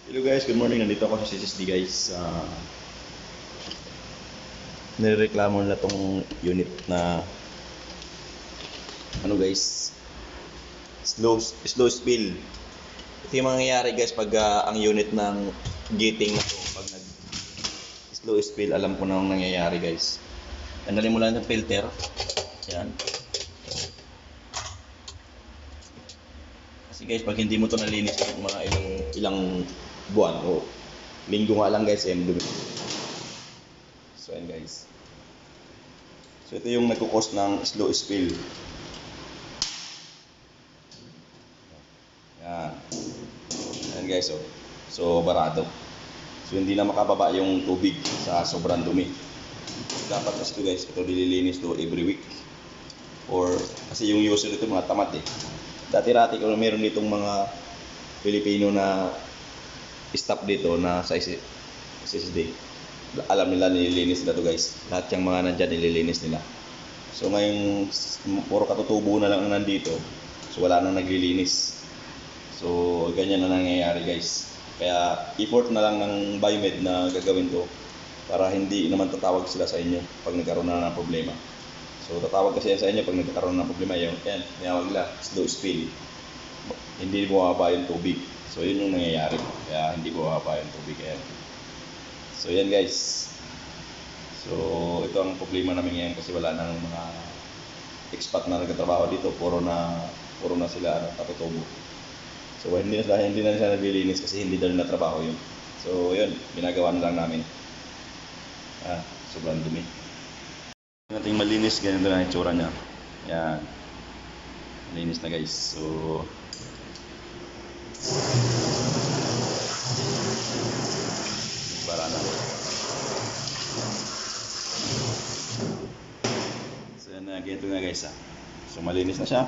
Hello guys, good morning. Nandito ako sa CSSD guys. Nirereklamo nila tong unit na ano guys, slow spill. Ito yung mangyayari guys pag ang unit ng gating na to pag nag slow spill, alam ko na ang nangyayari guys. Tanggalin mo lang yung filter. Yan. Kasi guys, pag hindi mo to nalinis mga ilang buwan o linggo nga lang guys, yan dumi. So yan guys. So ito yung nagkukos ng slow spill. Yan. Yan guys, oh. So barado. So hindi na makababa yung tubig sa sobrang dumi. Dapat kasi ito guys, ito dililinis to every week. Or kasi yung user ito mga tamad eh. Dati-rati ko meron ditong mga Pilipino na staff dito na sa SSD. Alam nila nililinis nila to guys. Lahat yung mga nandyan nililinis nila. So ngayon puro katutubo na lang nandito. So wala nang naglilinis. So ganyan na nangyayari guys. Kaya effort na lang ng Biomed na gagawin to para hindi naman tatawag sila sa inyo pag nagkaroon na ng problema. So tatawag kasi sa inyo pag nagkaroon ng problema yan, tinawag nila slow spill. Hindi bumababa yung tubig. So yun yung nangyayari. Kaya hindi bumababa yung tubig. Ayan. So yan guys. So ito ang problema namin ngayon kasi wala nang mga expat na nagtatrabaho dito. Puro na sila katutubo. So hindi na sila naglilinis kasi hindi daw nila trabaho yun. So yun, ginagawa na lang namin. Sobrang dumi. Nating malinis, ganito na yung tsura niya. Yan. Malinis na guys. So para na. So yan na, ganito na guys ha. So malinis na siya.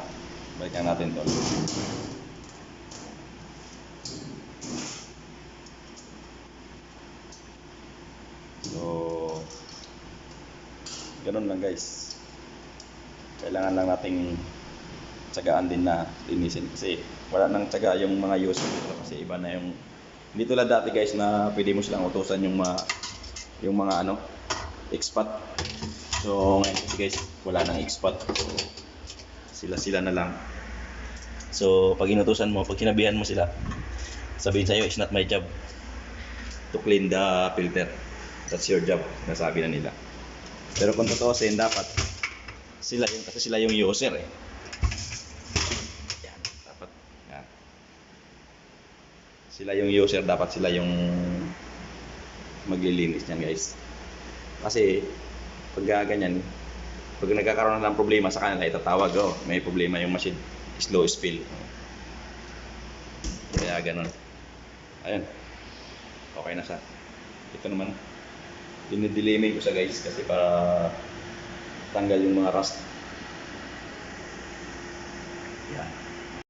Balikan natin to. So ganun lang guys. Kailangan lang nating tsagaan din na linisin kasi wala nang tsaga yung mga user dito kasi iba na yung hindi tulad dati guys na pwede mo silang utusan yung mga expat. So ngayon kasi guys wala nang expat. So, sila na lang. So pag inutusan mo, pag sinabihan mo sila, sabihin sa'yo, it's not my job to clean the filter. That's your job, nasabi na nila. Pero kung totoo sin dapat sila yung kasi sila yung user eh. Yan, dapat yan. Sila yung user, dapat sila yung maglilinis niyan guys. Kasi pag ganyan, pag nagkakaroon ng problema sa kanila, itatawag, oh, may problema yung machine, slow spill. Kaya ganun. Ayun. Okay na siya. Ito naman, dinidilimay ko siya guys kasi para tanggal yung mga rust.